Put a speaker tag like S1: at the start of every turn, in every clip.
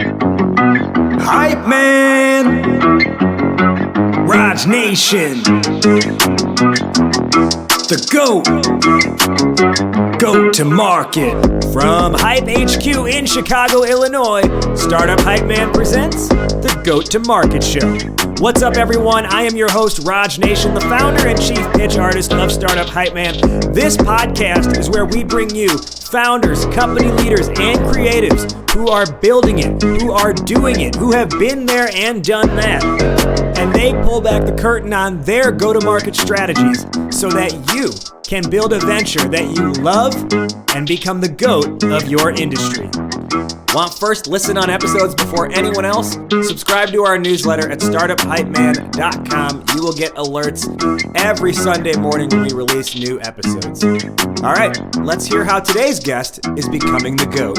S1: Hype Man, Raj Nation, the GOAT to market. From Hype HQ in Chicago, Illinois, Startup Hype Man presents the GOAT to Market Show. What's up, everyone? I am your host, Raj Nation, the founder and chief pitch artist of Startup Hype Man. This podcast is where we bring you founders, company leaders, and creatives who are building it, who are doing it, who have been there and done that. And they pull back the curtain on their go-to-market strategies so that you can build a venture that you love and become the GOAT of your industry. Want first listen on episodes before anyone else? Subscribe to our newsletter at startuphypeman.com. You will get alerts every Sunday morning when we release new episodes. All right, let's hear how today's guest is becoming the GOAT.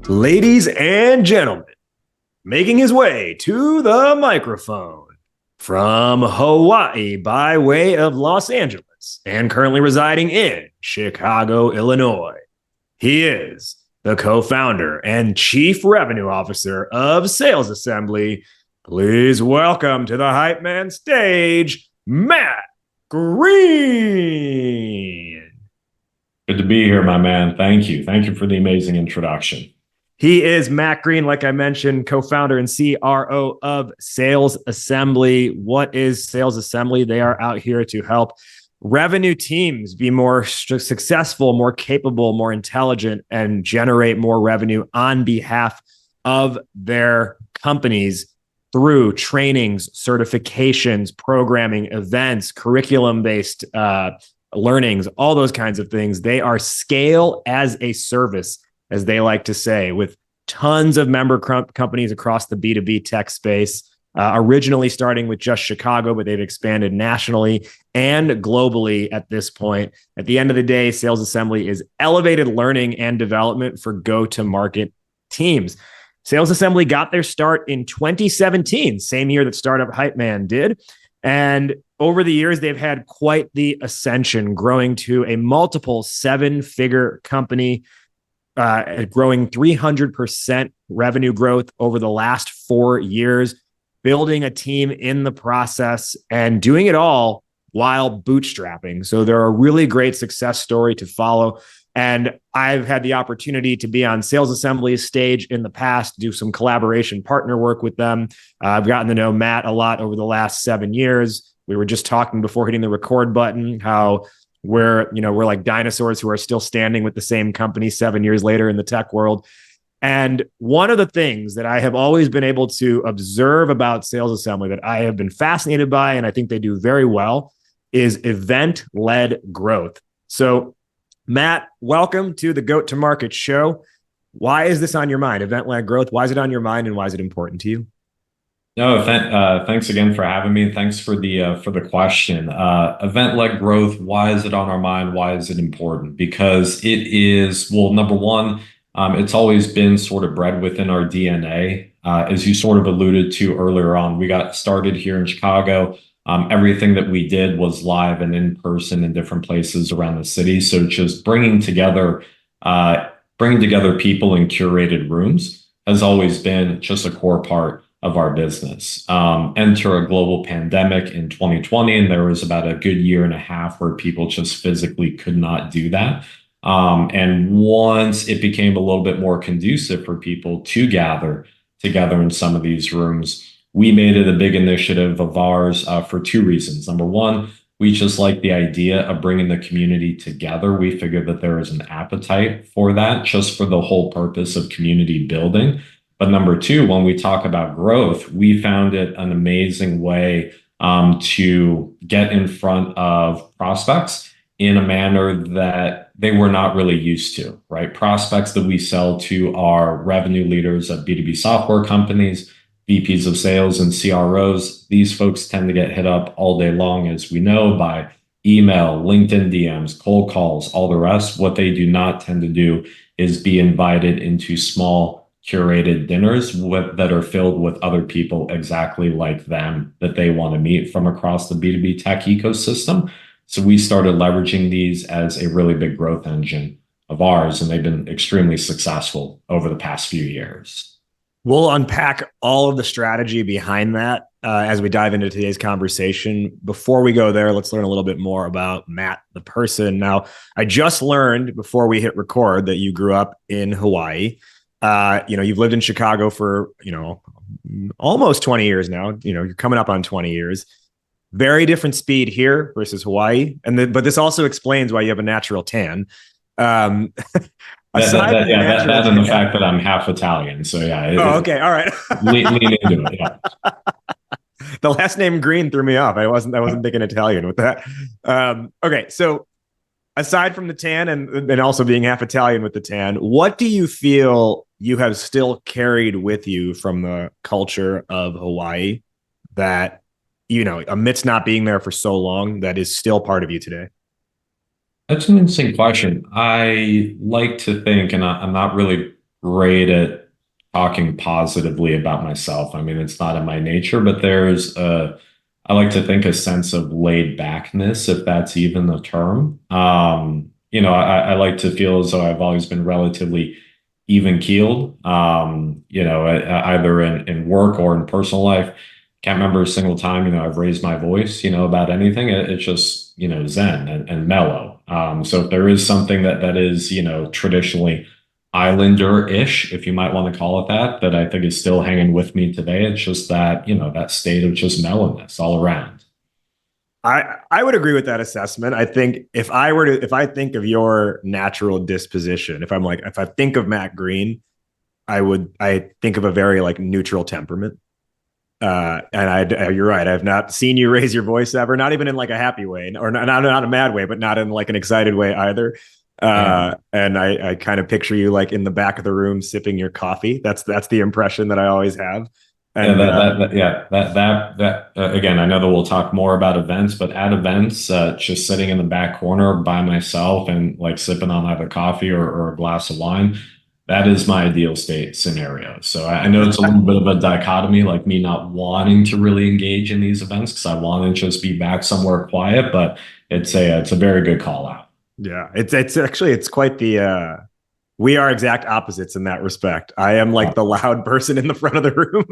S1: Ladies and gentlemen, making his way to the microphone from Hawaii by way of Los Angeles and currently residing in Chicago, Illinois, he is the co-founder and chief revenue officer of Sales Assembly. Please welcome to the Hype Man stage, Matt Green.
S2: Good to be here, my man. Thank you. Thank you for the amazing introduction.
S1: He is Matt Green, like I mentioned, co-founder and CRO of Sales Assembly. What is Sales Assembly? They are out here to help revenue teams be more successful, more capable, more intelligent, and generate more revenue on behalf of their companies through trainings, certifications, programming, events, curriculum-based learnings, all those kinds of things. They are scale as a service, as they like to say, with tons of member companies across the B2B tech space, originally starting with just Chicago, but they've expanded nationally and globally at this point. At the end of the day, Sales Assembly is elevated learning and development for go-to-market teams. Sales Assembly got their start in 2017, same year that Startup Hype Man did. And over the years, they've had quite the ascension, growing to a multiple seven-figure company, growing 300% revenue growth over the last 4 years, building a team in the process, and doing it all while bootstrapping. So they're a really great success story to follow. And I've had the opportunity to be on Sales Assembly's stage in the past, do some collaboration partner work with them. I've gotten to know Matt a lot over the last 7 years. We were just talking before hitting the record button, how we're like dinosaurs who are still standing with the same company 7 years later in the tech world. And one of the things that I have always been able to observe about Sales Assembly that I have been fascinated by, and I think they do very well, is event-led growth. So Matt, welcome to the GOAT to Market show. Why is this on your mind? Event-led growth. Why is it on your mind, and why is it important to you?
S2: No, thanks again for having me. Thanks for the question. Event-led growth. Why is it on our mind? Why is it important? Because it is, well, number one, it's always been sort of bred within our DNA. As you sort of alluded to earlier on, we got started here in Chicago. Everything that we did was live and in person in different places around the city. So just bringing together people in curated rooms has always been just a core part of our business. Enter a global pandemic in 2020, and there was about a good year and a half where people just physically could not do that. And once it became a little bit more conducive for people to gather together in some of these rooms, we made it a big initiative of ours for two reasons. Number one, we just like the idea of bringing the community together. We figured that there is an appetite for that, just for the whole purpose of community building. But number two, when we talk about growth, we found it an amazing way to get in front of prospects in a manner that they were not really used to, right? Prospects that we sell to are revenue leaders of B2B software companies, VPs of sales and CROs. These folks tend to get hit up all day long, as we know, by email, LinkedIn DMs, cold calls, all the rest. What they do not tend to do is be invited into small curated dinners that are filled with other people exactly like them that they want to meet from across the B2B tech ecosystem. So we started leveraging these as a really big growth engine of ours, and they've been extremely successful over the past few years.
S1: We'll unpack all of the strategy behind that as we dive into today's conversation. Before we go there, let's learn a little bit more about Matt, the person. Now, I just learned before we hit record that you grew up in Hawaii. You've lived in Chicago for, almost 20 years now. You're coming up on 20 years. Very different speed here versus Hawaii. But this also explains why you have a natural tan.
S2: That and the fact that I'm half Italian. So yeah.
S1: Okay. All right.
S2: lean into it. Yeah.
S1: The last name Green threw me off. I wasn't thinking Italian with that. Okay. So aside from the tan and also being half Italian with the tan, what do you feel you have still carried with you from the culture of Hawaii that, amidst not being there for so long, that is still part of you today?
S2: That's an interesting question. I like to think, and I'm not really great at talking positively about myself. I mean, it's not in my nature, but I like to think a sense of laid backness, if that's even the term. I like to feel as though I've always been relatively even keeled, either in work or in personal life. Can't remember a single time, I've raised my voice, about anything. It's just, zen and mellow. So if there is something that is, traditionally Islander-ish, if you might want to call it that I think is still hanging with me today, it's just that, that state of just mellowness all around.
S1: I would agree with that assessment. I think if I think of your natural disposition, if I think of Matt Green, I think of a very like neutral temperament. You're right. I've not seen you raise your voice ever, not even in like a happy way, or not a mad way, but not in like an excited way either. And I kind of picture you like in the back of the room sipping your coffee. That's the impression that I always have. And
S2: again, I know that we'll talk more about events, but at events, just sitting in the back corner by myself and like sipping on either coffee or a glass of wine, that is my ideal state scenario. So I know it's a little bit of a dichotomy, like me not wanting to really engage in these events because I want to just be back somewhere quiet, but it's a very good call out.
S1: Yeah, it's quite the we are exact opposites in that respect. I am like the loud person in the front of the room.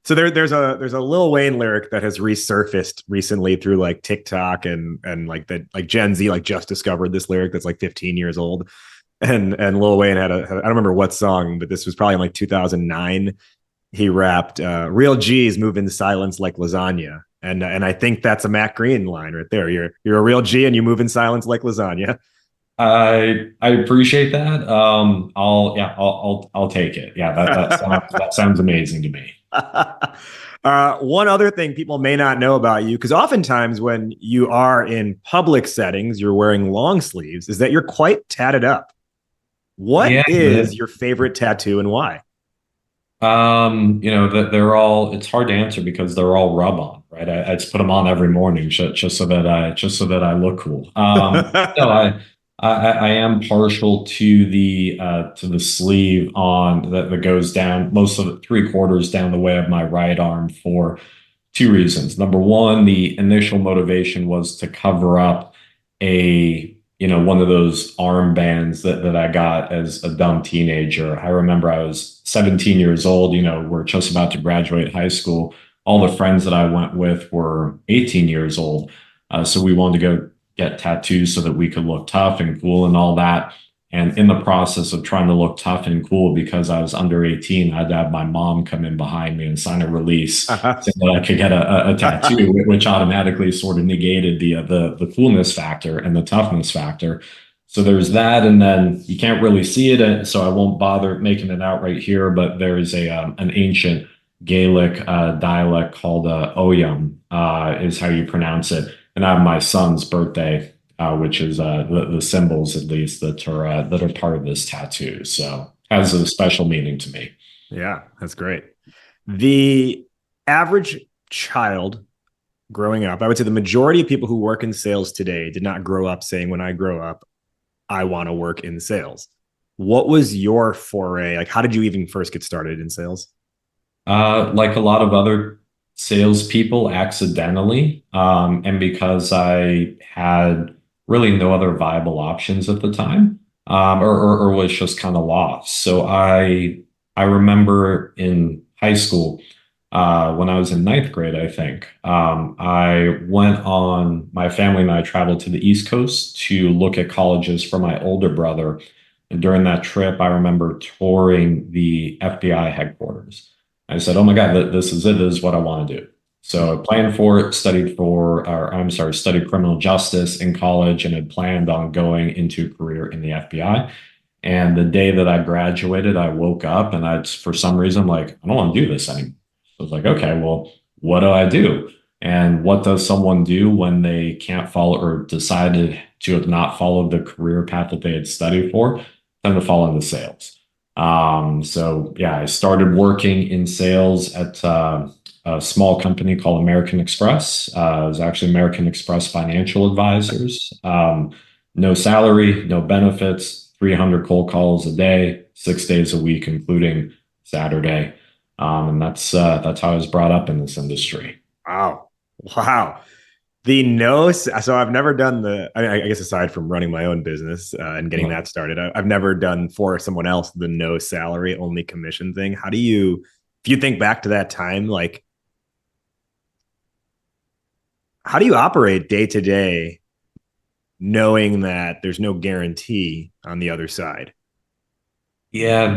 S1: So there's a Lil Wayne lyric that has resurfaced recently through like TikTok and like that, like Gen Z like just discovered this lyric that's like 15 years old. And Lil Wayne I don't remember what song, but this was probably in like 2009. He rapped, "Real G's move in silence like lasagna." And I think that's a Matt Green line right there. You're a real G and you move in silence like lasagna.
S2: I appreciate that. I'll take it. Yeah, that sounds amazing to me.
S1: One other thing people may not know about you, because oftentimes when you are in public settings, you're wearing long sleeves, is that you're quite tatted up. What is your favorite tattoo and why?
S2: That they're all, it's hard to answer because they're all rub on, right? I just put them on every morning just so that I look cool. No, I am partial to the sleeve on that goes down most of it 3/4 down the way of my right arm for two reasons. Number one, the initial motivation was to cover up one of those armbands that I got as a dumb teenager. I remember I was 17 years old, we're just about to graduate high school. All the friends that I went with were 18 years old. So we wanted to go get tattoos so that we could look tough and cool and all that. And in the process of trying to look tough and cool, because I was under 18, I had to have my mom come in behind me and sign a release so that I could get a tattoo, which automatically sort of negated the coolness factor and the toughness factor. So there's that, and then you can't really see it, so I won't bother making it out right here. But there is an ancient Gaelic dialect called Oyam, is how you pronounce it. And I have my son's birthday, which is the symbols, at least, that are part of this tattoo. So has a special meaning to me.
S1: Yeah, that's great. The average child growing up, I would say the majority of people who work in sales today did not grow up saying, when I grow up, I want to work in sales. What was your foray? Like, how did you even first get started in sales?
S2: Like a lot of other salespeople, accidentally, and because I had really no other viable options at the time, or was just kind of lost. So I remember in high school, when I was in ninth grade, I think, I went on, my family and I traveled to the East Coast to look at colleges for my older brother. And during that trip, I remember touring the FBI headquarters. I said, "Oh my God, this is it. This is what I want to do." So I planned for it, studied criminal justice in college and had planned on going into a career in the FBI. And the day that I graduated, I woke up and for some reason, like, I don't want to do this anymore. So I was like, okay, well, what do I do? And what does someone do when they can't follow or decided to have not followed the career path that they had studied for? Tend to fall into sales. So yeah, I started working in sales at a small company called American Express. It was actually American Express Financial Advisors. No salary, no benefits, 300 cold calls a day, 6 days a week, including Saturday. And that's how I was brought up in this industry.
S1: Wow. Wow. The no, so I've never done I guess aside from running my own business and getting that started, I've never done for someone else the no salary, only commission thing. If you think back to that time, like, how do you operate day to day knowing that there's no guarantee on the other side?
S2: Yeah,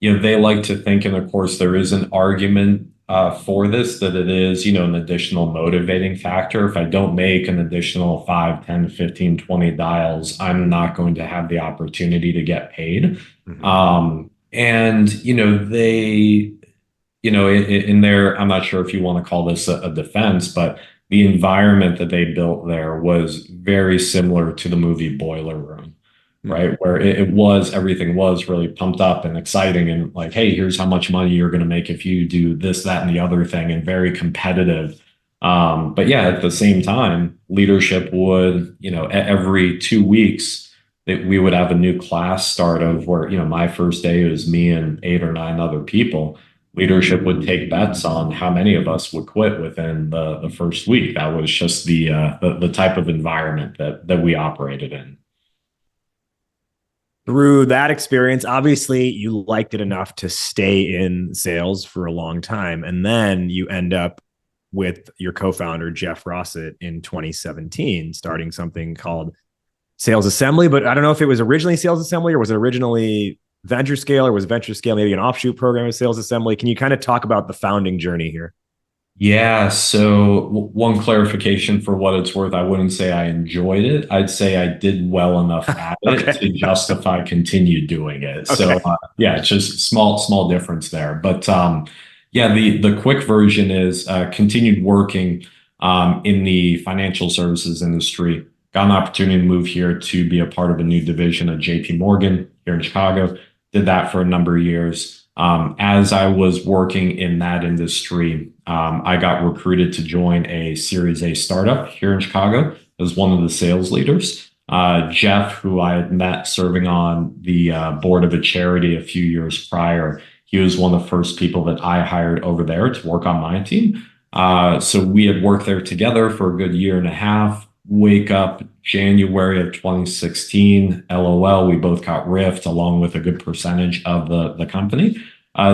S2: they like to think, and of course, there is an argument for this that it is, an additional motivating factor. If I don't make an additional 5, 10, 15, 20 dials, I'm not going to have the opportunity to get paid. And, in their, I'm not sure if you want to call this a defense, but the environment that they built there was very similar to the movie Boiler Room, right? Where everything was really pumped up and exciting and like, hey, here's how much money you're going to make if you do this, that, and the other thing, and very competitive. But yeah, at the same time, leadership would, every 2 weeks, that we would have a new class start of where, my first day was me and 8 or 9 other people. Leadership would take bets on how many of us would quit within the first week. That was just the type of environment that we operated in.
S1: Through that experience, obviously you liked it enough to stay in sales for a long time. And then you end up with your co-founder, Jeff Rossett, in 2017, starting something called Sales Assembly. But I don't know if it was originally Sales Assembly or was it originally Venture Scale, or was Venture Scale maybe an offshoot program of Sales Assembly? Can you kind of talk about the founding journey here?
S2: Yeah, so one clarification for what it's worth, I wouldn't say I enjoyed it. I'd say I did well enough at it to justify continue doing it. So yeah, it's just small difference there. But yeah, the quick version is continued working in the financial services industry. Got an opportunity to move here to be a part of a new division at JP Morgan here in Chicago. Did that for a number of years. As I was working in that industry, I got recruited to join a Series A startup here in Chicago as one of the sales leaders. Jeff, who I had met serving on the board of a charity a few years prior, he was one of the first people that I hired over there to work on my team. So we had worked there together for a good year and a half. Wake up January of 2016, LOL, we both got riffed along with a good percentage of the company.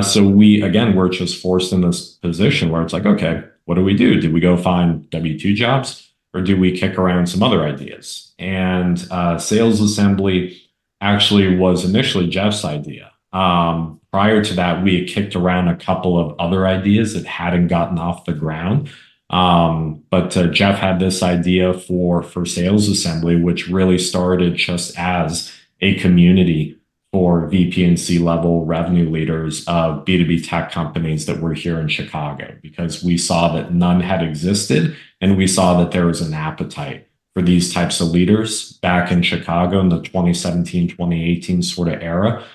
S2: So we, again, we're just forced in this position where it's like, okay, what do we do? Do we go find W-2 jobs or do we kick around some other ideas? And Sales Assembly actually was initially Jeff's idea. Prior to that, we had kicked around a couple of other ideas that hadn't gotten off the ground. But Jeff had this idea for Sales Assembly, which really started just as a community for VP and C-level revenue leaders of B2B tech companies that were here in Chicago, because we saw that none had existed and we saw that there was an appetite for these types of leaders back in Chicago in the 2017, 2018 sort of era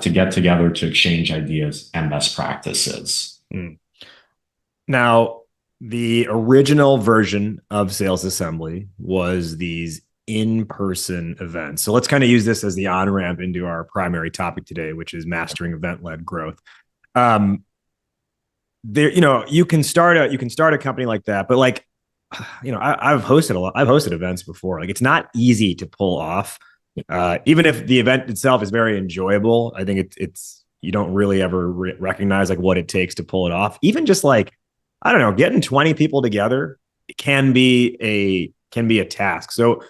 S2: to get together to exchange ideas and best practices.
S1: Now, the original version of Sales Assembly was these in-person events. So let's kind of use this as the on-ramp into our primary topic today, which is mastering event-led growth. There, you can start a company like that, but like, I've hosted a lot. I've hosted events before. Like it's not easy to pull off. Even if the event itself is very enjoyable, I think it's you don't really ever recognize like what it takes to pull it off. Even just like I don't know, getting 20 people together can be a task. So,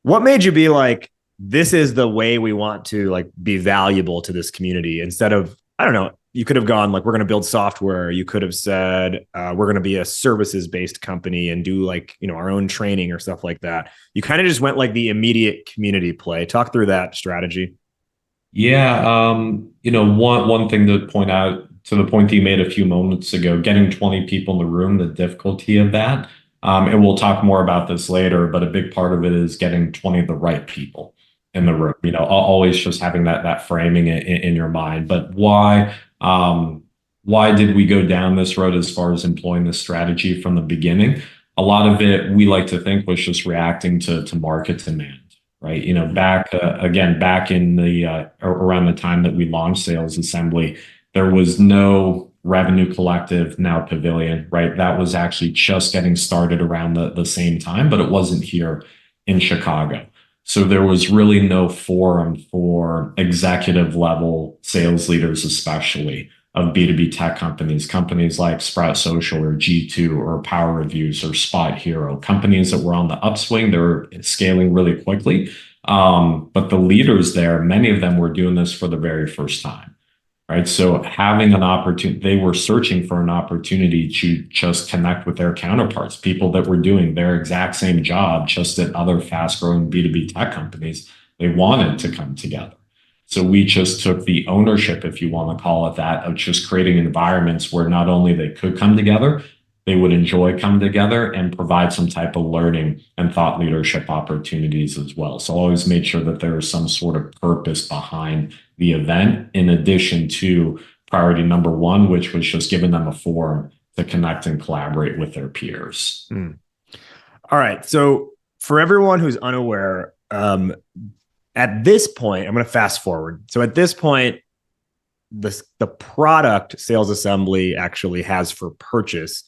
S1: what made you be like, this is the way we want to like be valuable to this community instead of I don't know, you could have gone like we're going to build software. You could have said we're going to be a services based company and do like our own training or stuff like that. You kind of just went like the immediate community play. Talk through that strategy.
S2: Yeah, one thing to point out to the point that you made a few moments ago, getting 20 people in the room, the difficulty of that. And we'll talk more about this later, but a big part of it is getting 20 of the right people in the room. Always just having that framing in your mind. But why did we go down this road as far as employing this strategy from the beginning? A lot of it we like to think was just reacting to market demand, right? Back in the around the time that we launched Sales Assembly, there was no Revenue Collective, now Pavilion, right? That was actually just getting started around the same time, but it wasn't here in Chicago. So there was really no forum for executive level sales leaders, especially of B2B tech companies like Sprout Social or G2 or Power Reviews or Spot Hero, companies that were on the upswing. They're scaling really quickly. But the leaders there, many of them were doing this for the very first time, right? So having an opportunity, they were searching for an opportunity to just connect with their counterparts, people that were doing their exact same job, just at other fast growing B2B tech companies. They wanted to come together. So we just took the ownership, if you want to call it that, of just creating environments where not only they could come together, they would enjoy coming together and provide some type of learning and thought leadership opportunities as well. So always made sure that there is some sort of purpose behind the event, in addition to priority number one, which was just giving them a forum to connect and collaborate with their peers.
S1: All right. So for everyone who's unaware, at this point, I'm going to fast forward. So at this point, the product Sales Assembly actually has for purchase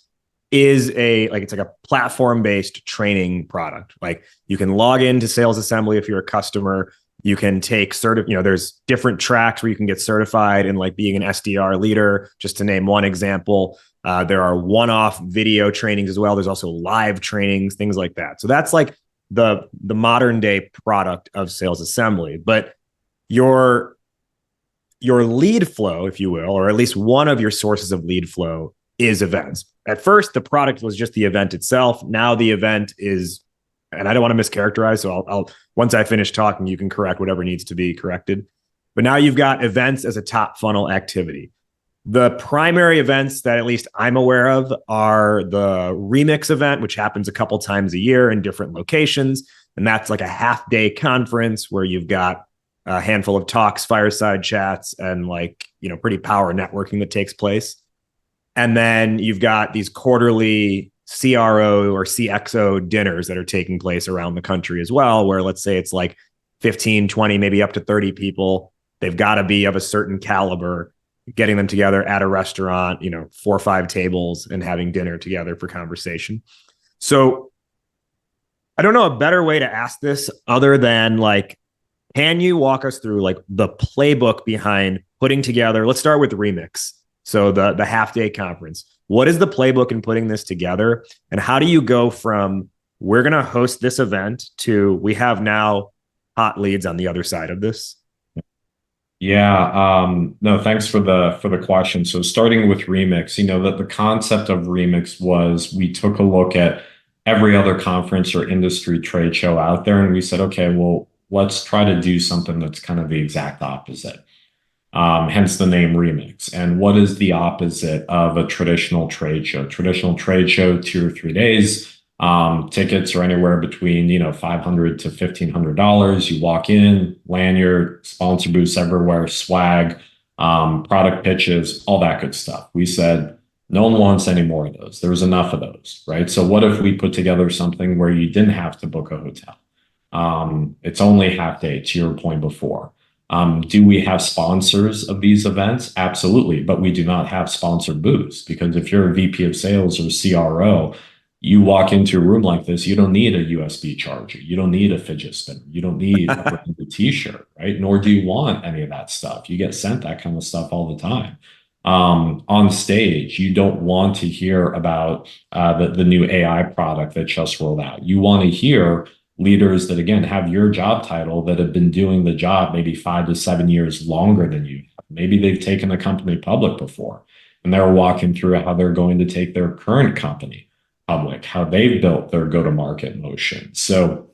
S1: is it's like a platform-based training product. Like you can log into Sales Assembly if you're a customer. You can take there's different tracks where you can get certified in like being an SDR leader, just to name one example. There are one-off video trainings as well. There's also live trainings, things like that. So that's like the modern day product of Sales Assembly. But your lead flow, if you will, or at least one of your sources of lead flow is events. At first, the product was just the event itself. Now the event is, and I don't want to mischaracterize, so I'll once I finish talking, you can correct whatever needs to be corrected. But now you've got events as a top funnel activity. The primary events that at least I'm aware of are the Remix event, which happens a couple times a year in different locations. And that's like a half-day conference where you've got a handful of talks, fireside chats, and pretty power networking that takes place. And then you've got these quarterly CRO or CXO dinners that are taking place around the country as well, where let's say it's like 15, 20, maybe up to 30 people. They've got to be of a certain caliber, getting them together at a restaurant, 4 or 5 tables and having dinner together for conversation. So I don't know a better way to ask this other than can you walk us through the playbook behind putting together, let's start with Remix. So the half day conference, what is the playbook in putting this together? And how do you go from we're going to host this event to we have now hot leads on the other side of this?
S2: Yeah, no, thanks for the question. So starting with Remix, that the concept of Remix was we took a look at every other conference or industry trade show out there, and we said, okay, well, let's try to do something that's kind of the exact opposite. Hence the name Remix. And what is the opposite of a traditional trade show? Traditional trade show, 2 or 3 days. Tickets are anywhere between $500 to $1,500. You walk in, lanyard, sponsor booths everywhere, swag, product pitches, all that good stuff. We said no one wants any more of those. There was enough of those, right? So what if we put together something where you didn't have to book a hotel? It's only half day, to your point before. Do we have sponsors of these events? Absolutely, but we do not have sponsored booths, because if you're a VP of sales or CRO, You walk into a room like this, you don't need a USB charger. You don't need a fidget spinner. You don't need a branded t-shirt, right? Nor do you want any of that stuff. You get sent that kind of stuff all the time. On stage, you don't want to hear about the new AI product that just rolled out. You want to hear leaders that, again, have your job title that have been doing the job maybe 5 to 7 years longer than you. Maybe they've taken a company public before, and they're walking through how they're going to take their current company public, how they've built their go-to-market motion. So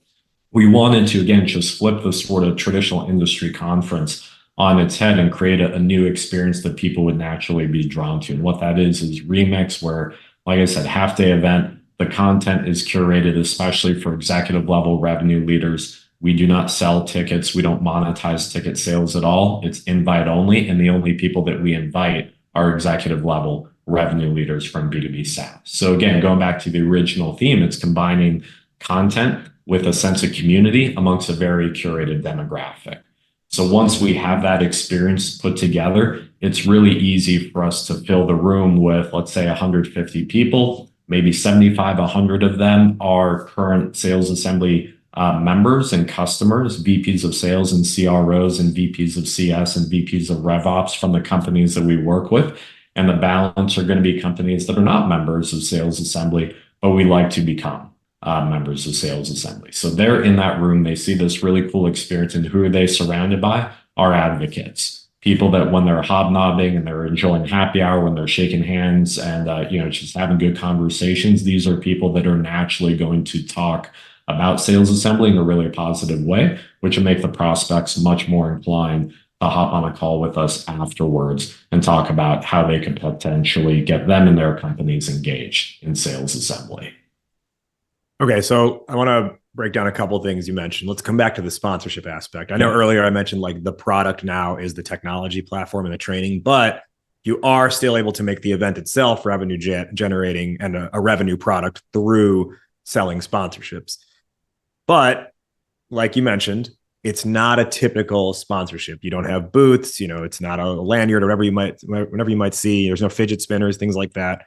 S2: we wanted to, again, just flip the sort of traditional industry conference on its head and create a new experience that people would naturally be drawn to. And what that is Remix, where, like I said, half-day event, the content is curated, especially for executive level revenue leaders. We do not sell tickets. We don't monetize ticket sales at all. It's invite only. And the only people that we invite are executive level revenue leaders from B2B SaaS. So again, going back to the original theme, it's combining content with a sense of community amongst a very curated demographic. So once we have that experience put together, it's really easy for us to fill the room with, let's say, 150 people. Maybe 75, 100 of them are current Sales Assembly members and customers, VPs of sales and CROs and VPs of CS and VPs of RevOps from the companies that we work with. And the balance are going to be companies that are not members of Sales Assembly, but we like to become members of Sales Assembly. So they're in that room. They see this really cool experience. And who are they surrounded by? Our advocates. People that when they're hobnobbing and they're enjoying happy hour, when they're shaking hands and just having good conversations, these are people that are naturally going to talk about Sales Assembly in a really positive way, which will make the prospects much more inclined to hop on a call with us afterwards and talk about how they could potentially get them and their companies engaged in Sales Assembly.
S1: Okay, so I want to break down a couple of things you mentioned. Let's come back to the sponsorship aspect. I know earlier I mentioned like the product now is the technology platform and the training, but you are still able to make the event itself revenue generating and a revenue product through selling sponsorships. But like you mentioned, it's not a typical sponsorship. You don't have booths, it's not a lanyard or whatever you might see. There's no fidget spinners, things like that.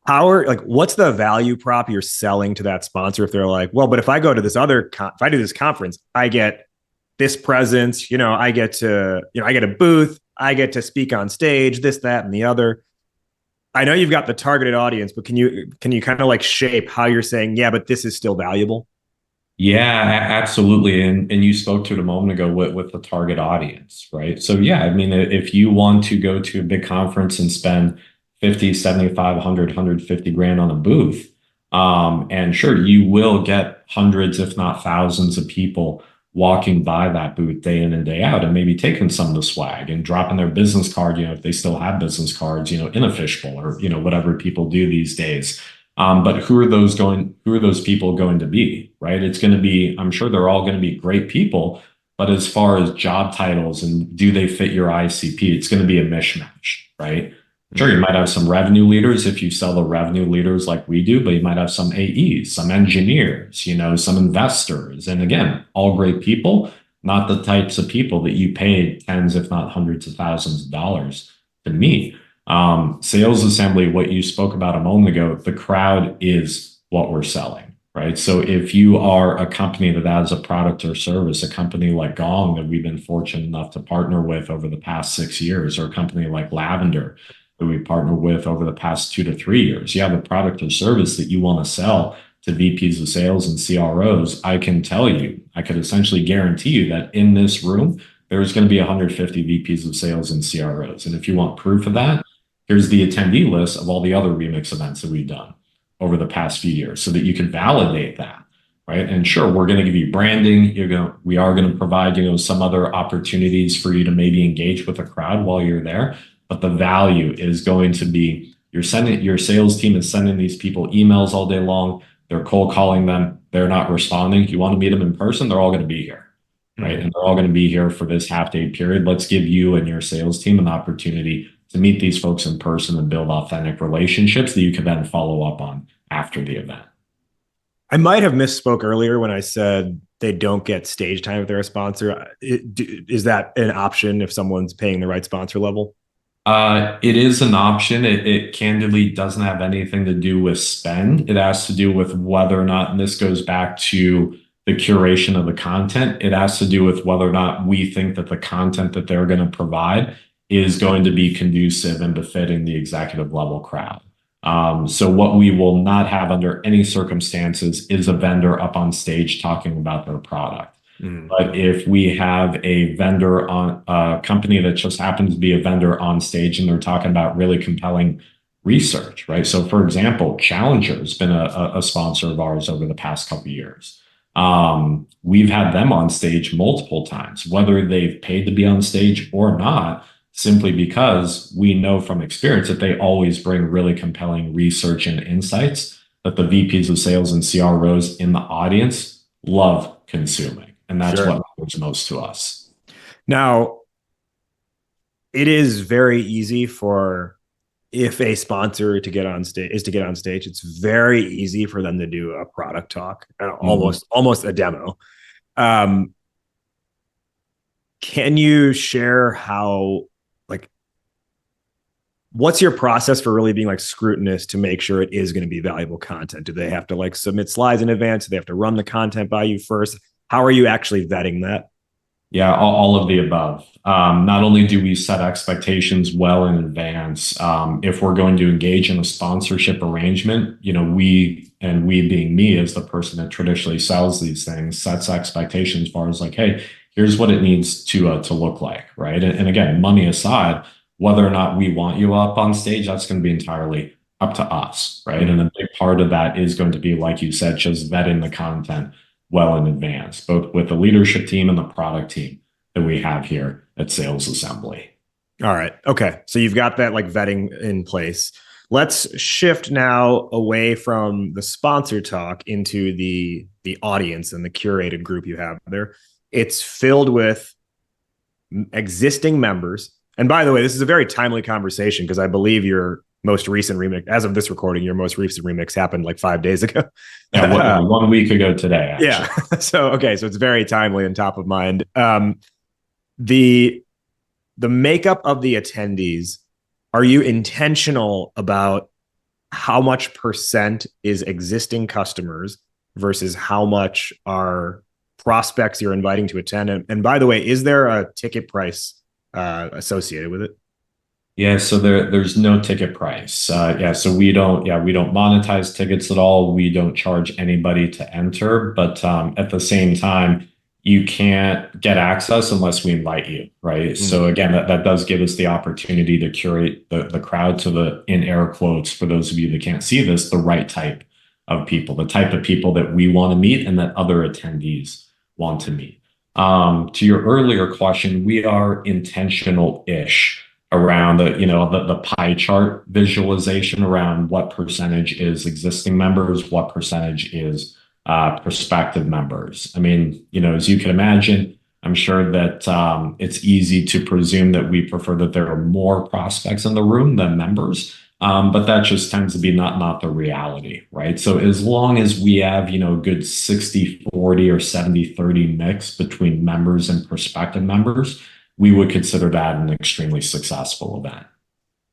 S1: What's the value prop you're selling to that sponsor if they're like, well, but if I go to this if I do this conference, I get this presence, I get a booth, I get to speak on stage, this, that, and the other. I know you've got the targeted audience, but can you kind of like shape how you're saying, yeah, but this is still valuable?
S2: Yeah, absolutely. And you spoke to it a moment ago with the target audience, right? So yeah, I mean, if you want to go to a big conference and spend 50, 75, 100, 150 grand on a booth, and sure, you will get hundreds, if not thousands of people walking by that booth day in and day out and maybe taking some of the swag and dropping their business card, if they still have business cards, in a fishbowl or, whatever people do these days. But who are those people going to be, right? It's going to be, I'm sure they're all going to be great people, but as far as job titles and do they fit your ICP, it's going to be a mishmash, right? Sure, you might have some revenue leaders if you sell the revenue leaders like we do, but you might have some AEs, some engineers, some investors. And again, all great people, not the types of people that you paid tens, if not hundreds of thousands of dollars to meet. Sales Assembly, what you spoke about a moment ago, the crowd is what we're selling, right? So if you are a company that has a product or service, a company like Gong that we've been fortunate enough to partner with over the past 6 years, or a company like Lavender that we partnered with over the past 2 to 3 years, you have a product or service that you want to sell to VPs of sales and CROs, I can tell you, I could essentially guarantee you that in this room, there's going to be 150 VPs of sales and CROs. And if you want proof of that, here's the attendee list of all the other Remix events that we've done over the past few years so that you can validate that, right? And sure, we're going to give you branding. We are going to provide, some other opportunities for you to maybe engage with a crowd while you're there. But the value is going to be your sales team is sending these people emails all day long. They're cold calling them. They're not responding. You want to meet them in person, they're all going to be here, right? And they're all going to be here for this half-day period. Let's give you and your sales team an opportunity to meet these folks in person and build authentic relationships that you can then follow up on after the event.
S1: I might have misspoke earlier when I said they don't get stage time if they're a sponsor. Is that an option if someone's paying the right sponsor level?
S2: It is an option. It candidly doesn't have anything to do with spend. It has to do with whether or not, and this goes back to the curation of the content. It has to do with whether or not we think that the content that they're going to provide is going to be conducive and befitting the executive level crowd. So what we will not have under any circumstances is a vendor up on stage talking about their product. But if we have a vendor on a company that just happens to be a vendor on stage and they're talking about really compelling research, right? So for example, Challenger has been a sponsor of ours over the past couple of years. We've had them on stage multiple times, whether they've paid to be on stage or not, simply because we know from experience that they always bring really compelling research and insights that the VPs of sales and CROs in the audience love consuming. And that's
S1: Sure.
S2: what matters most to us.
S1: Now, it is very easy for, if a sponsor to get on stage it's very easy for them to do a product talk and almost a demo. Can you share how, like, what's your process for really being like scrutinous to make sure it is going to be valuable content? Do they have to like submit slides in advance? Do they have to run the content by you first? How are you actually vetting that?
S2: Yeah, all of the above. Not only do we set expectations well in advance, if we're going to engage in a sponsorship arrangement, we being me as the person that traditionally sells these things, sets expectations as far as like, hey, here's what it needs to look like, right? And again, money aside, whether or not we want you up on stage, that's going to be entirely up to us, right? And a big part of that is going to be, like you said, just vetting the content well in advance, both with the leadership team and the product team that we have here at Sales Assembly.
S1: All right. Okay. So you've got that like vetting in place. Let's shift now away from the sponsor talk into the audience and the curated group you have there. It's filled with existing members. And by the way, this is a very timely conversation because I believe your most recent remix, as of this recording, your most recent remix happened like 5 days ago.
S2: Yeah, 1 week ago today, actually.
S1: Yeah. So it's very timely and top of mind. The makeup of the attendees, are you intentional about how much percent is existing customers versus how much are prospects you're inviting to attend? And by the way, is there a ticket price associated with it?
S2: Yeah, so there's no ticket price. So we don't monetize tickets at all. We don't charge anybody to enter, but at the same time, you can't get access unless we invite you, right? So again, that does give us the opportunity to curate the crowd to the, in air quotes, for those of you that can't see this, the right type of people, the type of people that we want to meet and that other attendees want to meet. To your earlier question, we are intentional-ish around the pie chart visualization around what percentage is existing members, what percentage is prospective members. I mean, as you can imagine, I'm sure that it's easy to presume that we prefer that there are more prospects in the room than members. But that just tends to be not the reality, right? So as long as we have, a good 60-40 or 70-30 mix between members and prospective members, we would consider that an extremely successful event.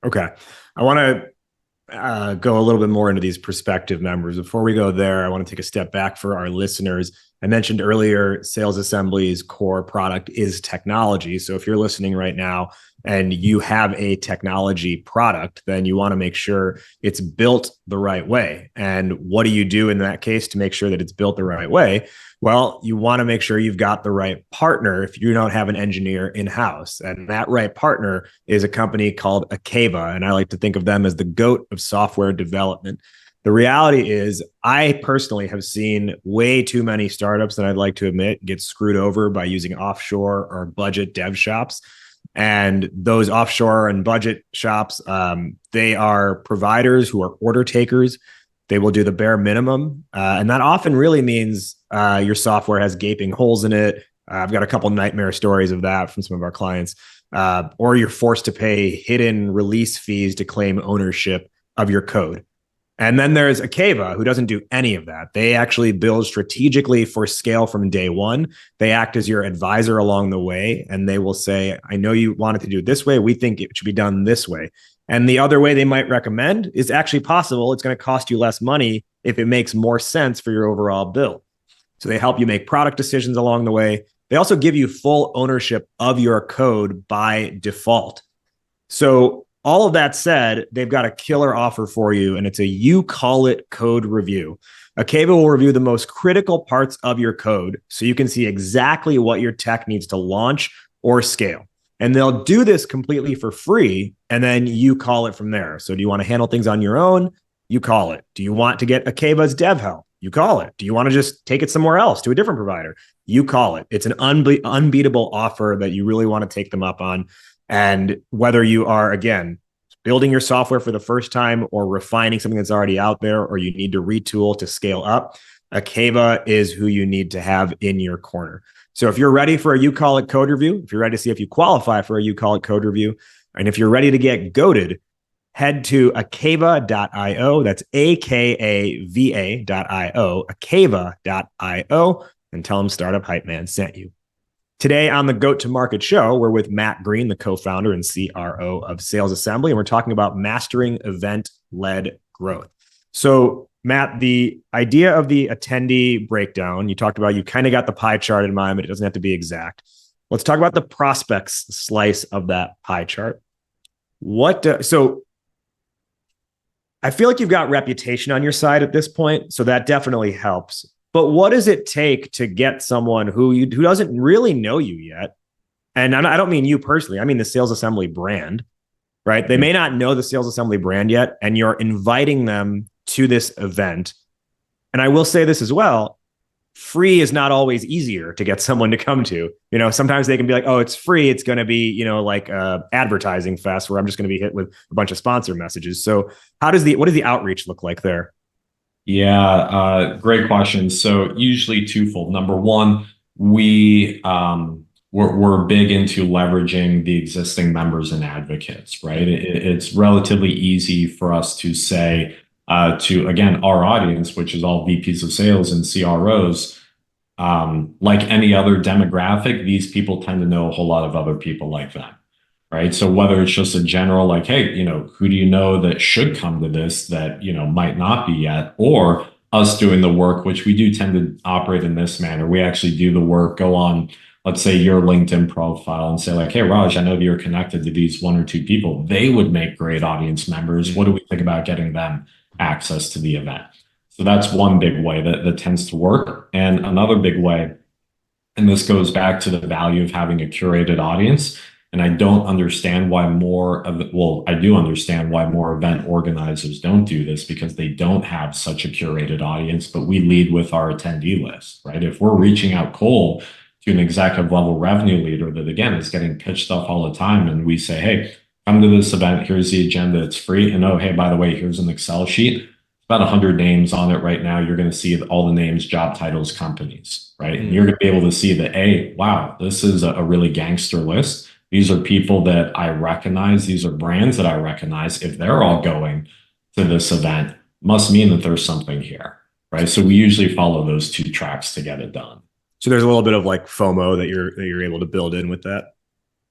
S1: Okay. I want to go a little bit more into these prospective members. Before we go there, I want to take a step back for our listeners. I mentioned earlier, Sales Assembly's core product is technology. So if you're listening right now and you have a technology product, then you want to make sure it's built the right way. And what do you do in that case to make sure that it's built the right way? Well, you want to make sure you've got the right partner if you don't have an engineer in-house. And that right partner is a company called Akeva. And I like to think of them as the GOAT of software development. The reality is, I personally have seen way too many startups that I'd like to admit get screwed over by using offshore or budget dev shops. And those offshore and budget shops, they are providers who are order takers. They will do the bare minimum. And that often really means your software has gaping holes in it. I've got a couple nightmare stories of that from some of our clients. Or you're forced to pay hidden release fees to claim ownership of your code. And then there's Akeva, who doesn't do any of that. They actually build strategically for scale from day one. They act as your advisor along the way, and they will say, I know you wanted to do it this way. We think it should be done this way. And the other way they might recommend is actually possible. It's going to cost you less money if it makes more sense for your overall build. So they help you make product decisions along the way. They also give you full ownership of your code by default. So all of that said, they've got a killer offer for you, and it's a you call it code review. Akeva will review the most critical parts of your code so you can see exactly what your tech needs to launch or scale. And they'll do this completely for free, and then you call it from there. So do you want to handle things on your own? You call it. Do you want to get Akeva's dev help? You call it. Do you want to just take it somewhere else to a different provider? You call it. It's an unbeatable offer that you really want to take them up on. And whether you are, again, building your software for the first time or refining something that's already out there, or you need to retool to scale up, Akeva is who you need to have in your corner. So if you're ready for a You Call It code review, if you're ready to see if you qualify for a You Call It code review, and if you're ready to get goated, head to akeva.io. That's akava.io, akeva.io, and tell them Startup Hype Man sent you. Today on the Goat to Market show, we're with Matt Green, the co-founder and CRO of Sales Assembly, and we're talking about mastering event-led growth. So, Matt, the idea of the attendee breakdown, you talked about, you kind of got the pie chart in mind, but it doesn't have to be exact. Let's talk about the prospects slice of that pie chart. So I feel like you've got reputation on your side at this point, so that definitely helps. But what does it take to get someone who doesn't really know you yet? And I don't mean you personally. I mean the Sales Assembly brand, right? They may not know the Sales Assembly brand yet, and you're inviting them to this event. And I will say this as well. Free is not always easier to get someone to come to. Sometimes they can be like, oh, it's free. It's going to be, like advertising fest where I'm just going to be hit with a bunch of sponsor messages. So what does the outreach look like there?
S2: Yeah, great question. So usually twofold. Number one, we're big into leveraging the existing members and advocates, right? It's relatively easy for us to say to, again, our audience, which is all VPs of sales and CROs, like any other demographic, these people tend to know a whole lot of other people like them. Right. So whether it's just a general like, hey, who do you know that should come to this that, might not be yet, or us doing the work, which we do tend to operate in this manner. We actually do the work, go on, let's say your LinkedIn profile and say like, hey, Raj, I know that you're connected to these one or two people. They would make great audience members. What do we think about getting them access to the event? So that's one big way that tends to work. And another big way, and this goes back to the value of having a curated audience. And I don't understand why I do understand why more event organizers don't do this, because they don't have such a curated audience, but we lead with our attendee list, right? If we're reaching out cold to an executive level revenue leader that, again, is getting pitched stuff all the time, and we say, hey, come to this event, here's the agenda, it's free. And oh, hey, by the way, here's an Excel sheet. About 100 names on it right now. You're going to see all the names, job titles, companies, right? And you're going to be able to see that, hey, wow, this is a really gangster list. These are people that I recognize. These are brands that I recognize. If they're all going to this event, must mean that there's something here, right? So we usually follow those two tracks to get it done.
S1: So there's a little bit of like FOMO that you're able to build in with that.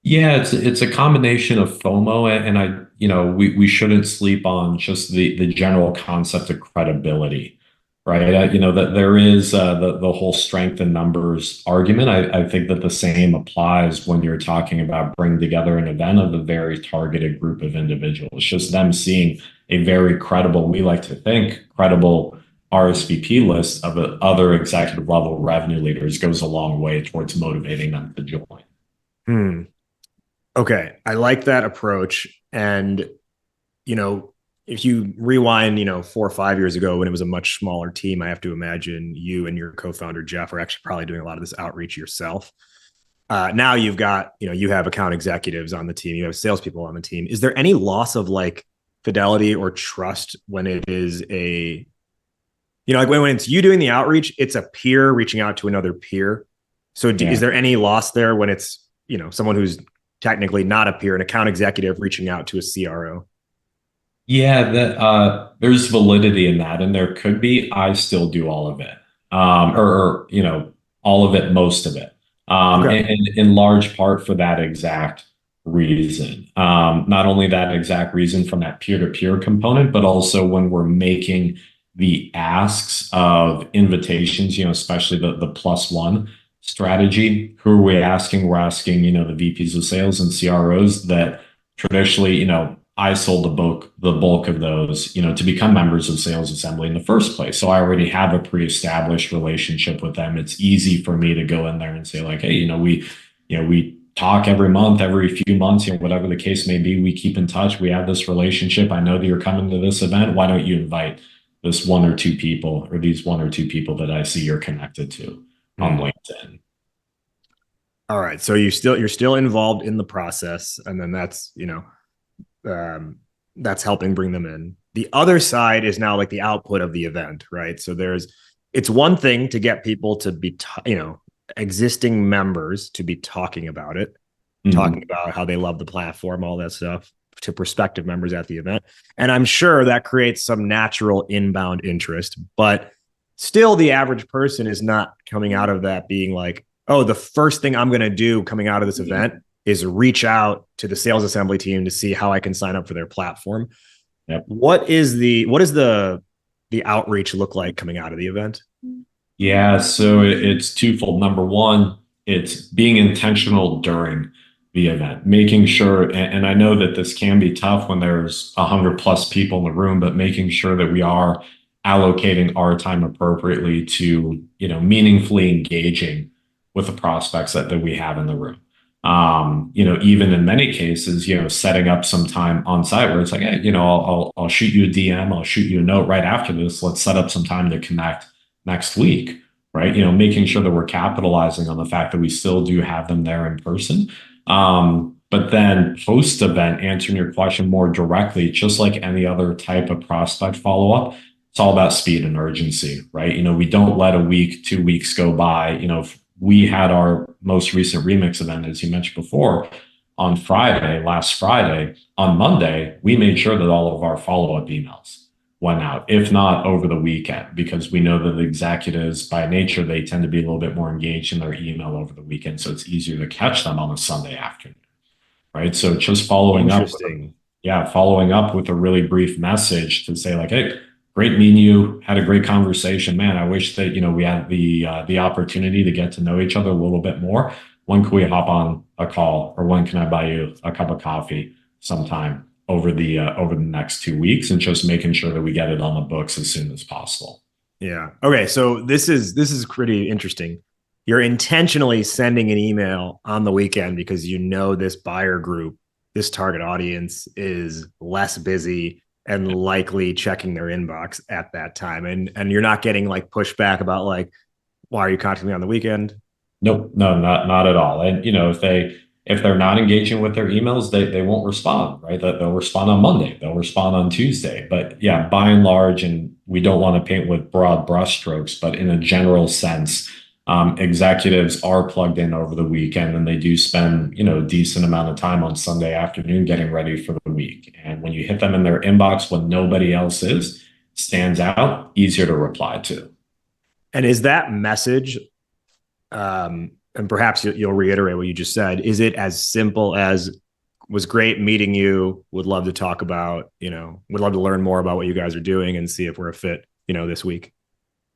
S2: Yeah, it's a combination of FOMO and we shouldn't sleep on just the general concept of credibility. Right. That there is the whole strength in numbers argument. I think that the same applies when you're talking about bringing together an event of a very targeted group of individuals. Just them seeing a very credible, we like to think, credible RSVP list of other executive level revenue leaders goes a long way towards motivating them to join.
S1: Okay. I like that approach. And, if you rewind, 4 or 5 years ago when it was a much smaller team, I have to imagine you and your co-founder, Jeff, are actually probably doing a lot of this outreach yourself. Now you've got, you have account executives on the team, you have salespeople on the team. Is there any loss of like fidelity or trust when it is like when it's you doing the outreach, it's a peer reaching out to another peer. So is there any loss there when it's, someone who's technically not a peer, an account executive reaching out to a CRO?
S2: Yeah, there's validity in that, and there could be. I still do all of it, or all of it, most of it,
S1: Okay.
S2: and in large part for that exact reason. Not only that exact reason from that peer-to-peer component, but also when we're making the asks of invitations, especially the plus one strategy. Who are we asking? We're asking, the VPs of sales and CROs that traditionally, I sold the bulk of those, to become members of Sales Assembly in the first place. So I already have a pre-established relationship with them. It's easy for me to go in there and say like, hey, we talk every month, every few months, whatever the case may be. We keep in touch. We have this relationship. I know that you're coming to this event. Why don't you invite this one or two people, or these one or two people that I see you're connected to on
S1: Hmm.
S2: LinkedIn?
S1: All right. So you're still involved in the process, and then um, that's helping bring them in. The other side is now like the output of the event, right? So it's one thing to get people to be, existing members to be talking about it, talking
S2: Mhm.
S1: about how they love the platform, all that stuff to prospective members at the event. And I'm sure that creates some natural inbound interest, but still the average person is not coming out of that being like, oh, the first thing I'm going to do coming out of this event is reach out to the sales assembly team to see how I can sign up for their platform.
S2: Yep.
S1: What is the outreach look like coming out of the event?
S2: Yeah, so it's twofold. Number one, it's being intentional during the event, making sure, and I know that this can be tough when there's 100 plus people in the room, but making sure that we are allocating our time appropriately to, meaningfully engaging with the prospects that we have in the room. Even in many cases, setting up some time on site where it's like, hey, I'll shoot you a DM, I'll shoot you a note right after this. Let's set up some time to connect next week, right? Making sure that we're capitalizing on the fact that we still do have them there in person. But then post event, answering your question more directly, just like any other type of prospect follow up, it's all about speed and urgency, right? We don't let a week, 2 weeks go by. We had our most recent remix event, as you mentioned before, on Friday, last Friday. On Monday, we made sure that all of our follow up emails went out, if not over the weekend, because we know that the executives, by nature, they tend to be a little bit more engaged in their email over the weekend. So it's easier to catch them on a Sunday afternoon, right? So just
S1: Interesting.
S2: following up with a really brief message to say like, hey, great meeting you, had a great conversation, man. I wish that we had the opportunity to get to know each other a little bit more. When can we hop on a call, or when can I buy you a cup of coffee sometime over the next 2 weeks, and just making sure that we get it on the books as soon as possible.
S1: Yeah. Okay. So this is pretty interesting. You're intentionally sending an email on the weekend because this buyer group, this target audience is less busy and likely checking their inbox at that time. And you're not getting like pushback about like, why are you contacting me on the weekend?
S2: Nope, no, not at all. And if they're not engaging with their emails, they won't respond, right? That they'll respond on Monday, they'll respond on Tuesday. But yeah, by and large, and we don't want to paint with broad brushstrokes, but in a general sense, executives are plugged in over the weekend, and they do spend a decent amount of time on Sunday afternoon getting ready for the week. And when you hit them in their inbox when nobody else is, stands out, easier to reply to.
S1: And is that message, and perhaps you'll reiterate what you just said, is it as simple as was great meeting you, would love to talk about, would love to learn more about what you guys are doing and see if we're a fit, this week?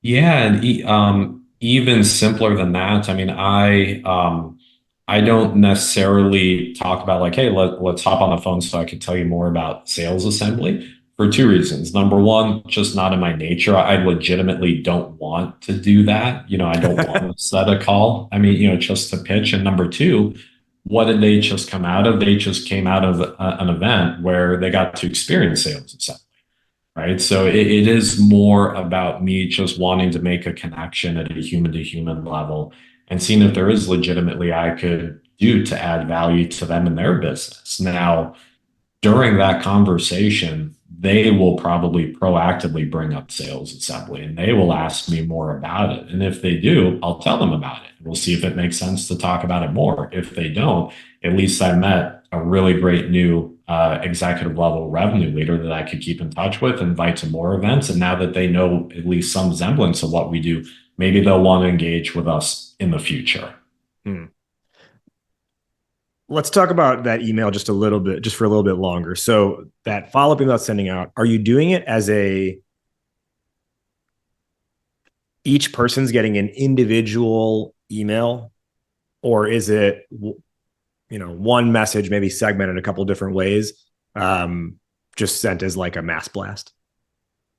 S2: Yeah, and even simpler than that. I mean, I don't necessarily talk about like, hey, let's hop on the phone so I can tell you more about sales assembly, for two reasons. Number one, just not in my nature. I legitimately don't want to do that. I don't want to set a call. I mean, just to pitch. And number two, what did they just come out of? They just came out of an event where they got to experience sales assembly, right? So it is more about me just wanting to make a connection at a human to human level, and seeing if there is legitimately I could do to add value to them in their business. Now, during that conversation, they will probably proactively bring up sales assembly, and they will ask me more about it. And if they do, I'll tell them about it. We'll see if it makes sense to talk about it more. If they don't, at least I met a really great new executive level revenue leader that I could keep in touch with, invite to more events. And now that they know at least some semblance of what we do, maybe they'll want to engage with us in the future.
S1: Let's talk about that email just a little bit, just for a little bit longer. So that follow-up email sending out, are you doing it as each person's getting an individual email, or is it, one message, maybe segmented a couple different ways, just sent as like a mass blast?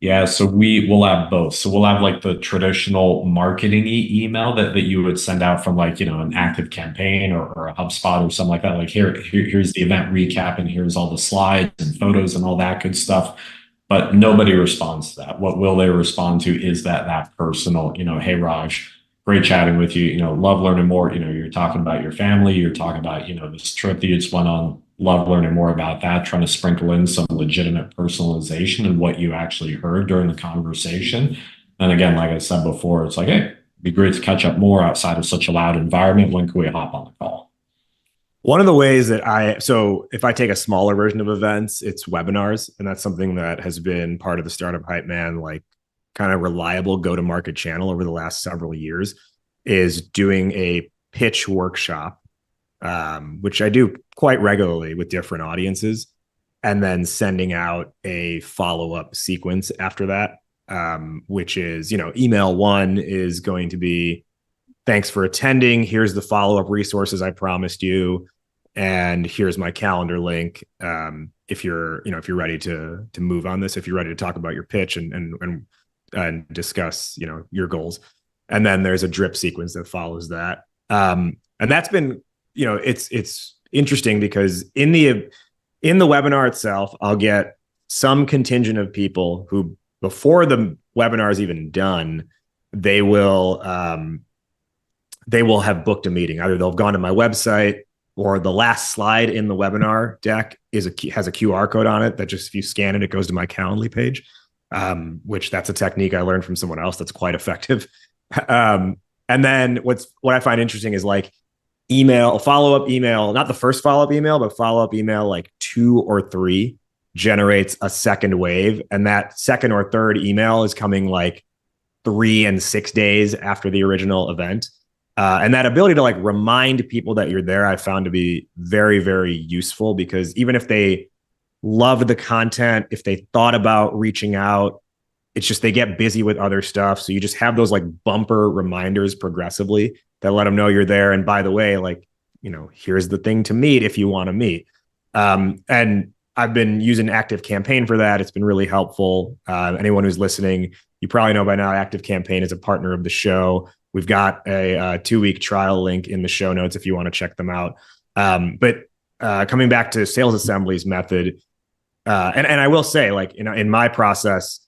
S2: Yeah, so we will have both. So we'll have like the traditional marketing email that you would send out from like, an active campaign or a HubSpot or something like that. Like here's the event recap and here's all the slides and photos and all that good stuff. But nobody responds to that. What will they respond to is that personal, hey Raj, great chatting with you, love learning more. You're talking about your family, you're talking about, this trip that you just went on. Love learning more about that, trying to sprinkle in some legitimate personalization and what you actually heard during the conversation. And again, like I said before, it's like, hey, it'd be great to catch up more outside of such a loud environment. When can we hop on the call?
S1: One of the ways that so if I take a smaller version of events, it's webinars. And that's something that has been part of the Startup Hype Man, like kind of reliable go-to-market channel over the last several years, is doing a pitch workshop, which I do quite regularly with different audiences, and then sending out a follow-up sequence after that, which is, email one is going to be, thanks for attending. Here's the follow-up resources I promised you. And here's my calendar link. If you're ready to move on this, if you're ready to talk about your pitch and discuss, your goals. And then there's a drip sequence that follows that. And that's been, it's interesting because in the webinar itself, I'll get some contingent of people who, before the webinar is even done, they will have booked a meeting. Either they'll have gone to my website, or the last slide in the webinar deck has a QR code on it that just, if you scan it, it goes to my Calendly page, which that's a technique I learned from someone else that's quite effective. And then what I find interesting is like follow-up email, not the first follow-up email, but follow-up email like 2 or 3 generates a second wave. And that second or third email is coming like 3 and 6 days after the original event. And that ability to like remind people that you're there, I found to be very, very useful, because even if they loved the content, if they thought about reaching out, it's just they get busy with other stuff. So you just have those like bumper reminders progressively that let them know you're there. And by the way, like, here's the thing to meet if you want to meet. And I've been using Active Campaign for that. It's been really helpful. Anyone who's listening, you probably know by now, Active Campaign is a partner of the show. We've got a 2-week trial link in the show notes if you want to check them out. But coming back to Sales Assembly's method, and I will say, like, in my process,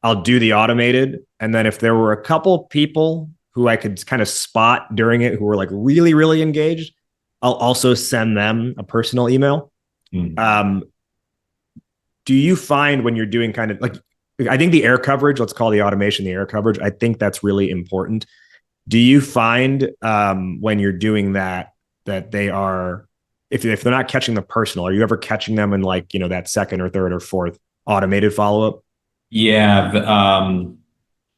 S1: I'll do the automated. And then if there were a couple people who I could kind of spot during it who were like really, really engaged, I'll also send them a personal email. Mm-hmm. Do you find when you're doing kind of like, I think the air coverage, let's call the automation the air coverage, I think that's really important. Do you find when you're doing that they are, if they're not catching the personal, are you ever catching them in like, that second or third or fourth automated follow-up?
S2: Yeah.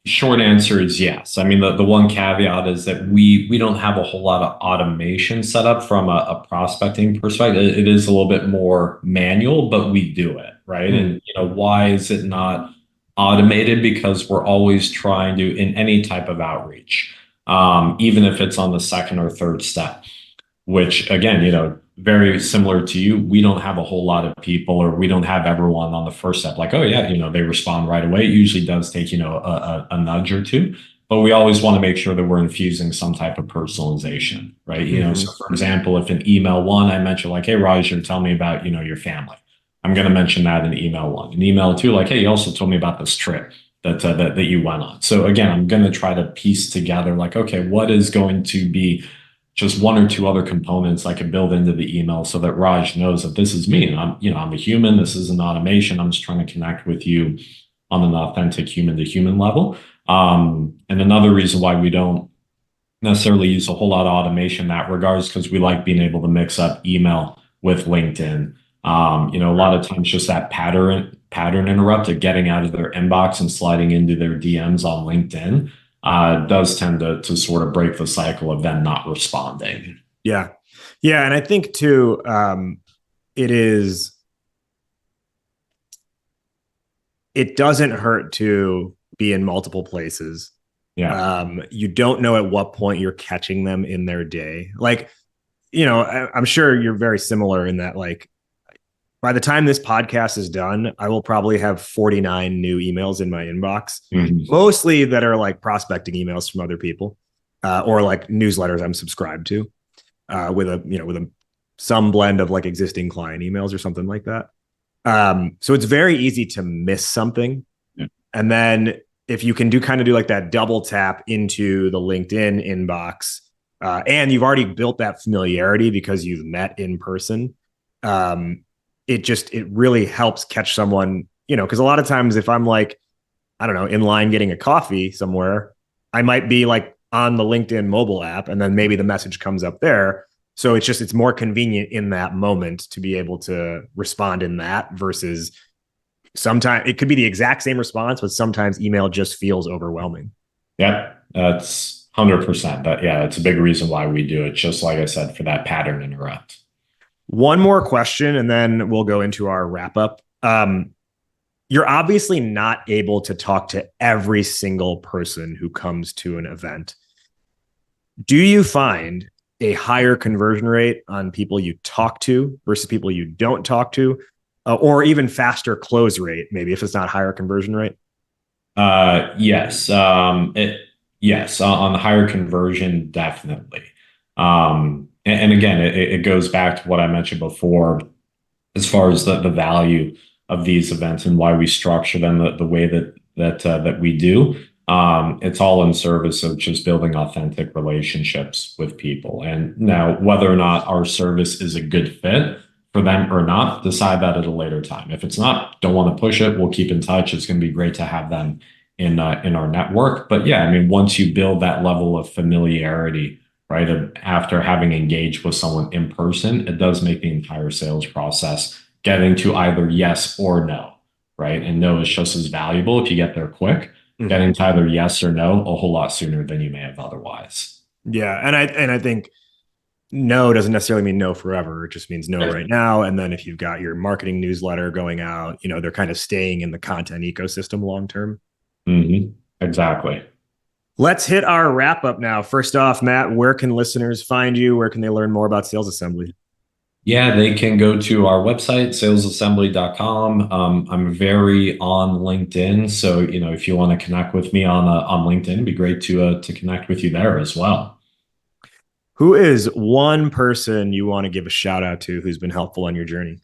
S2: Short answer is yes. I mean, the one caveat is that we don't have a whole lot of automation set up from a prospecting perspective. It is a little bit more manual, but we do it, right? Mm. And why is it not automated? Because we're always trying to, in any type of outreach, even if it's on the second or third step, which again, very similar to you, we don't have a whole lot of people, or we don't have everyone on the first step. Like, oh yeah, they respond right away. It usually does take, a nudge or two, but we always want to make sure that we're infusing some type of personalization, right? Mm-hmm. So for example, if in email one, I mentioned like, hey, Raj, you're telling me about, your family. I'm going to mention that in email one. In email two, like, hey, you also told me about this trip that you went on. So again, I'm going to try to piece together like, okay, what is going to be just one or two other components I can build into the email so that Raj knows that this is me. And I'm a human. This is an automation. I'm just trying to connect with you on an authentic human to human level. And another reason why we don't necessarily use a whole lot of automation in that regards, because we like being able to mix up email with LinkedIn, A lot of times just that pattern interrupt of getting out of their inbox and sliding into their DMs on LinkedIn does tend to sort of break the cycle of them not responding.
S1: Yeah. Yeah. And I think too, it doesn't hurt to be in multiple places.
S2: Yeah.
S1: You don't know at what point you're catching them in their day. Like, I'm sure you're very similar in that, like, by the time this podcast is done, I will probably have 49 new emails in my inbox, mostly that are like prospecting emails from other people, or like newsletters I'm subscribed to, with some blend of like existing client emails or something like that. So it's very easy to miss something.
S2: Yeah.
S1: And then if you can do like that double tap into the LinkedIn inbox, and you've already built that familiarity because you've met in person, it really helps catch someone, because a lot of times if I'm like, I don't know, in line getting a coffee somewhere, I might be like on the LinkedIn mobile app, and then maybe the message comes up there. So it's more convenient in that moment to be able to respond in that, versus sometimes it could be the exact same response, but sometimes email just feels overwhelming.
S2: Yeah, that's 100%. It's a big reason why we do it. Just like I said, for that pattern interrupt.
S1: One more question, and then we'll go into our wrap up. You're obviously not able to talk to every single person who comes to an event. Do you find a higher conversion rate on people you talk to versus people you don't talk to, or even faster close rate, maybe if it's not higher conversion rate?
S2: Yes. Yes, on the higher conversion, definitely. And again, it goes back to what I mentioned before, as far as the value of these events and why we structure them the way that we do. It's all in service of just building authentic relationships with people. And now, whether or not our service is a good fit for them or not, decide that at a later time. If it's not, don't want to push it, we'll keep in touch. It's going to be great to have them in our network. But yeah, I mean, once you build that level of familiarity, right, after having engaged with someone in person, it does make the entire sales process getting to either yes or no, right? And no is just as valuable if you get there quick. Getting to either yes or no a whole lot sooner than you may have otherwise.
S1: Yeah, and I think no doesn't necessarily mean no forever. It just means no right now. And then if you've got your marketing newsletter going out, they're kind of staying in the content ecosystem long term.
S2: Exactly.
S1: Let's hit our wrap up now. First off, Matt, where can listeners find you? Where can they learn more about Sales Assembly?
S2: Yeah, they can go to our website, salesassembly.com. I'm very on LinkedIn. So, if you want to connect with me on LinkedIn, it'd be great to connect with you there as well.
S1: Who is one person you want to give a shout out to who's been helpful on your journey?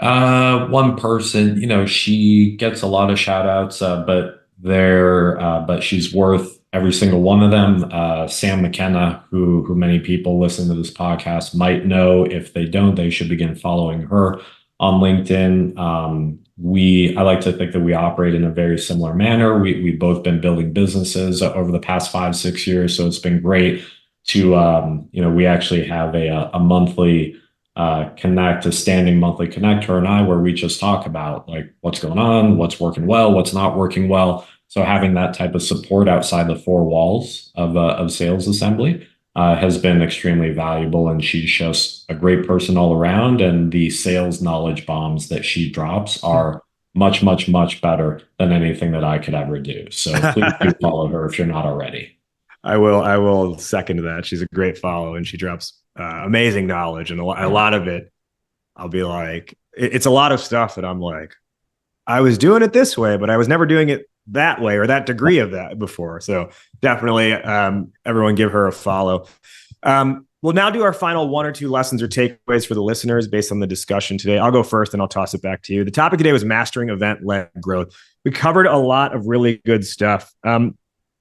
S2: One person, she gets a lot of shout outs, but she's worth every single one of them. Sam McKenna, who many people listen to this podcast might know. If they don't, they should begin following her on LinkedIn. I like to think that we operate in a very similar manner. We've both been building businesses over the past 5-6 years, so it's been great to we actually have a monthly a standing monthly connect, her and I, where we just talk about like what's going on, what's working well, what's not working well. So having that type of support outside the four walls of Sales Assembly has been extremely valuable, and she's just a great person all around. And the sales knowledge bombs that she drops are much, much, much better than anything that I could ever do. So please do follow her if you're not already.
S1: I will second that. She's a great follow, and she drops amazing knowledge, and a lot of it, I'll be like, it's a lot of stuff that I'm like, I was doing it this way, but I was never doing it that way or that degree of that before. So definitely, everyone give her a follow. We'll now do our final one or two lessons or takeaways for the listeners based on the discussion today. I'll go first and I'll toss it back to you. The topic today was mastering event-led growth. We covered a lot of really good stuff.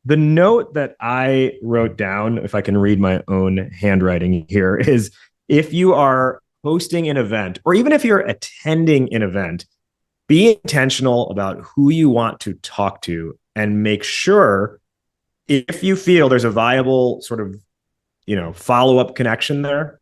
S1: The note that I wrote down, if I can read my own handwriting here, is if you are hosting an event, or even if you're attending an event, be intentional about who you want to talk to, and make sure, if you feel there's a viable sort of, follow-up connection there,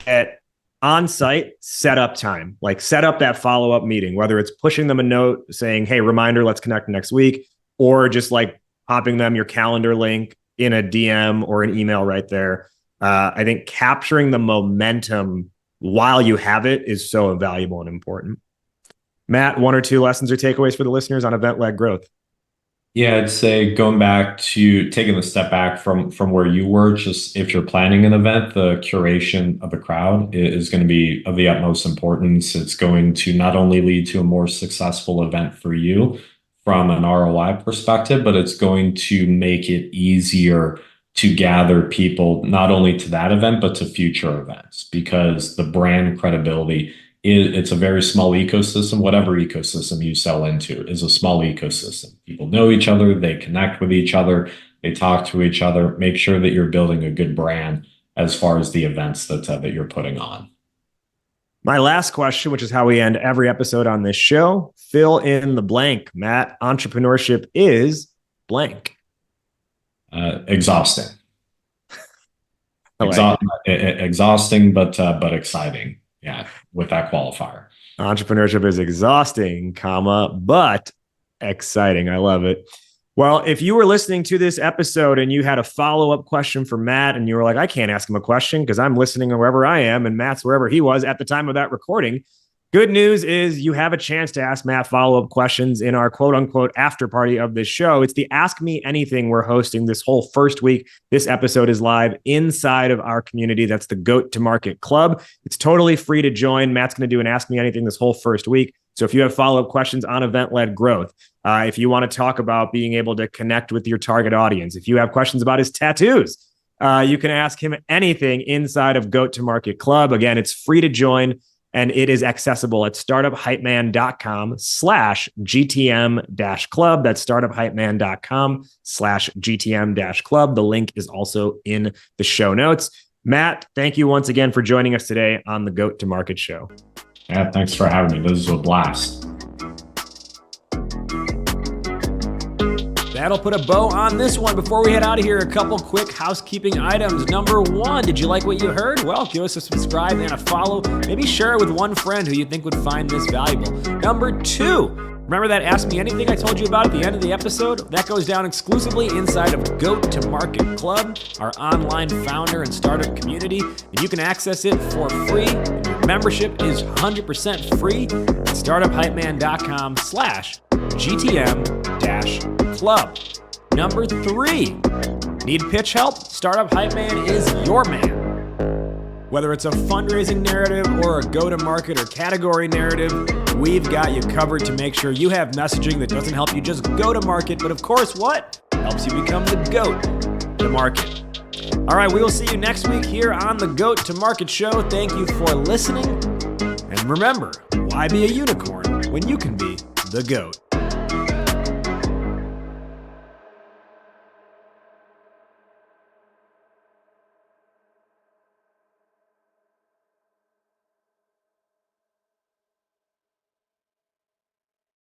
S1: that on site setup time, like set up that follow-up meeting, whether it's pushing them a note saying, hey, reminder, let's connect next week, or just like popping them your calendar link in a DM or an email right there. I think capturing the momentum while you have it is so valuable and important. Matt, 1 or 2 lessons or takeaways for the listeners on event-led growth?
S2: Yeah, I'd say going back to taking a step back from where you were, just if you're planning an event, the curation of the crowd is going to be of the utmost importance. It's going to not only lead to a more successful event for you from an ROI perspective, but it's going to make it easier to gather people not only to that event, but to future events, because the brand credibility it's a very small ecosystem. Whatever ecosystem you sell into is a small ecosystem. People know each other, they connect with each other, they talk to each other. Make sure that you're building a good brand as far as the events that you're putting on.
S1: My last question, which is how we end every episode on this show, fill in the blank. Matt, entrepreneurship is blank.
S2: Exhausting.
S1: Like
S2: exhausting, but exciting. Yeah, with that qualifier.
S1: Entrepreneurship is exhausting, but exciting. I love it. Well, if you were listening to this episode and you had a follow-up question for Matt and you were like, I can't ask him a question because I'm listening wherever I am and Matt's wherever he was at the time of that recording, good news is you have a chance to ask Matt follow-up questions in our quote-unquote after party of this show. It's the Ask Me Anything we're hosting this whole first week. This episode is live inside of our community. That's the Goat to Market Club. It's totally free to join. Matt's going to do an Ask Me Anything this whole first week. So if you have follow-up questions on event-led growth, if you want to talk about being able to connect with your target audience, if you have questions about his tattoos, you can ask him anything inside of Goat to Market Club. Again, it's free to join. And it is accessible at startuphypeman.com/GTM-club. That's startuphypeman.com/GTM-club. The link is also in the show notes. Matt, thank you once again for joining us today on the Goat to Market show.
S2: Yeah, thanks for having me. This is a blast.
S3: That'll put a bow on this one. Before we head out of here, a couple quick housekeeping items. Number 1, did you like what you heard? Well, give us a subscribe and a follow. Maybe share it with one friend who you think would find this valuable. Number 2, remember that Ask Me Anything I told you about at the end of the episode? That goes down exclusively inside of Goat to Market Club, our online founder and startup community, and you can access it for free. And your membership is 100% free at startuphypeman.com/GTM-club. Number 3, need pitch help? Startup Hype Man is your man. Whether it's a fundraising narrative or a go-to-market or category narrative, we've got you covered to make sure you have messaging that doesn't help you just go to market, but of course, what? Helps you become the GOAT to market. All right, we will see you next week here on the Goat to Market show. Thank you for listening. And remember, why be a unicorn when you can be the GOAT?